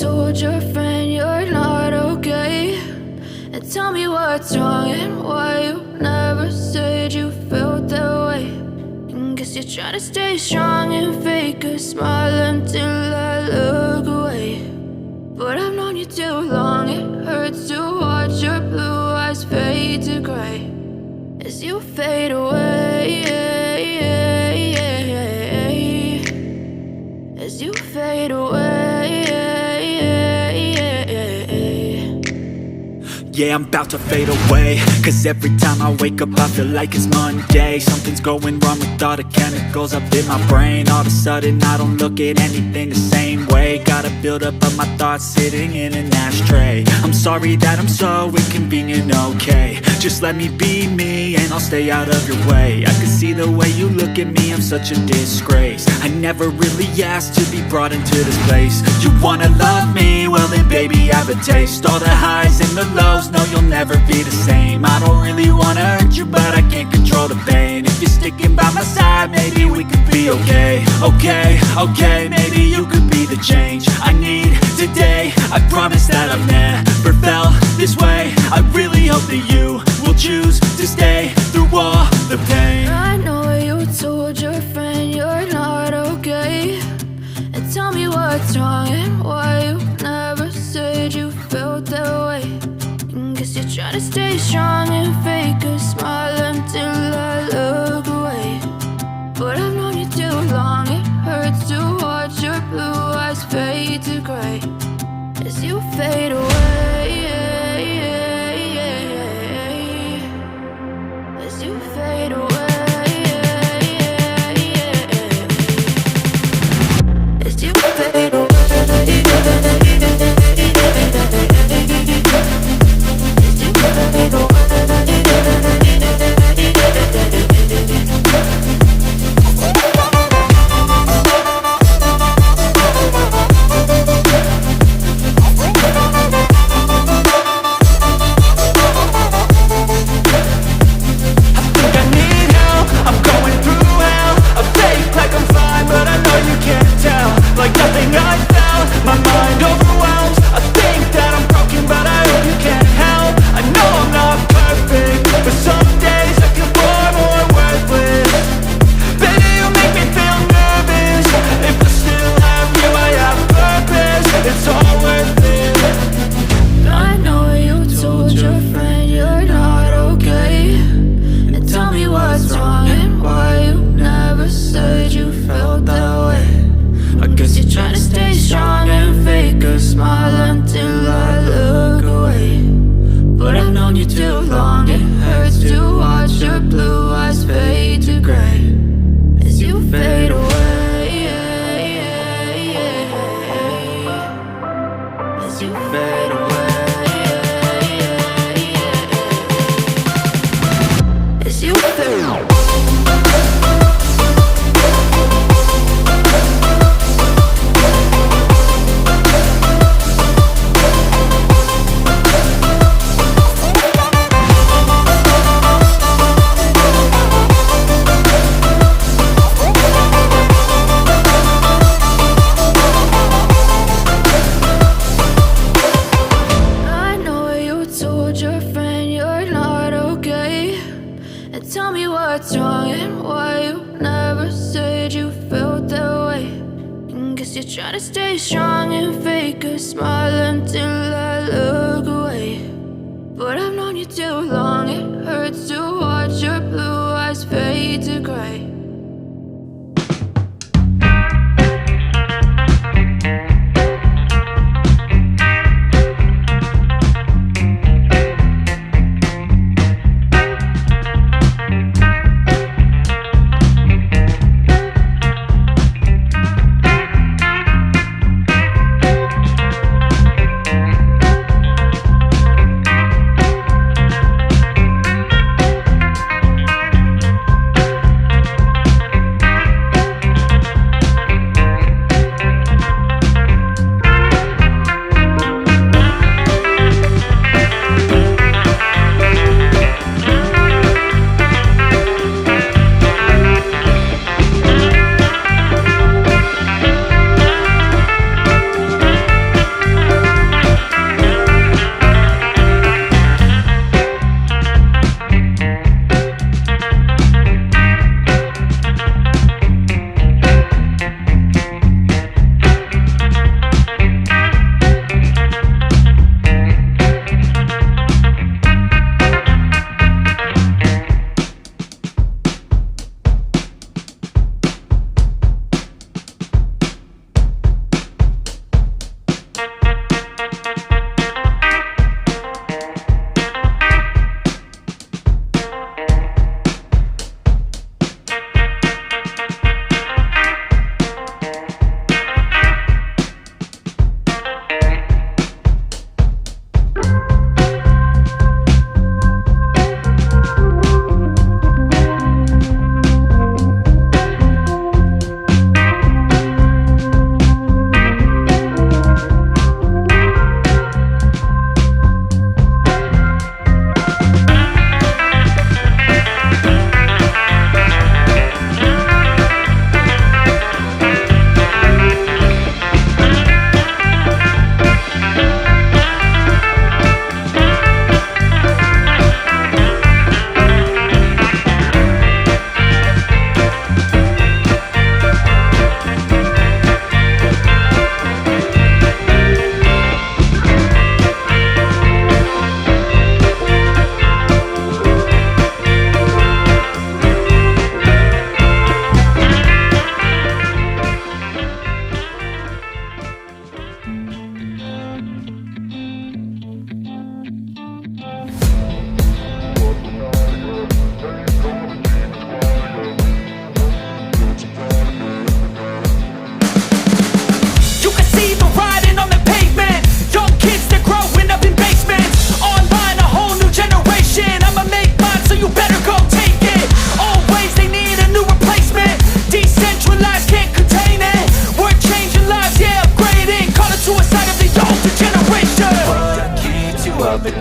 told your friend you're not okay? And tell me what's wrong and why you never said you felt that way. And guess you're trying to stay strong and fake a smile until I look away. But I've known you too long, it hurts to watch your blue eyes fade to gray as you fade away, as you fade away. Yeah, I'm about to fade away, cause every time I wake up I feel like it's Monday. Something's going wrong with all the chemicals up in my brain. All of a sudden I don't look at anything the same way. Got a buildup of my thoughts sitting in an ashtray. I'm sorry that I'm so inconvenient, okay? Just let me be me and I'll stay out of your way. I can see the way you look at me, I'm such a disgrace. I never really asked to be brought into this place. You wanna love me? Well then baby I have a taste. All the highs and the lows, no, you'll never be the same. I don't really wanna hurt you, but I can't control the pain. If you're sticking by my side, maybe we could be okay. Okay, maybe you could be the change I need today. I promise that I've never felt this way. I really hope that you will choose to stay through all the pain. I know you told your friend you're not okay. And tell me what's wrong and why you never said you felt that way. Guess you're trying to stay strong and fake a smile until I look away. But I've known you too long, it hurts to watch your blue eyes fade to gray as you fade away, as you fade away, as you fade away.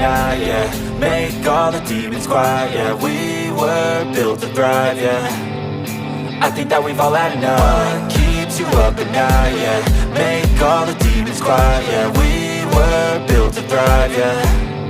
night, yeah. Make all the demons quiet, yeah. We were built to thrive, yeah. I think that we've all had enough. What keeps you up at night, yeah. Make all the demons quiet, yeah. We were built to thrive, yeah.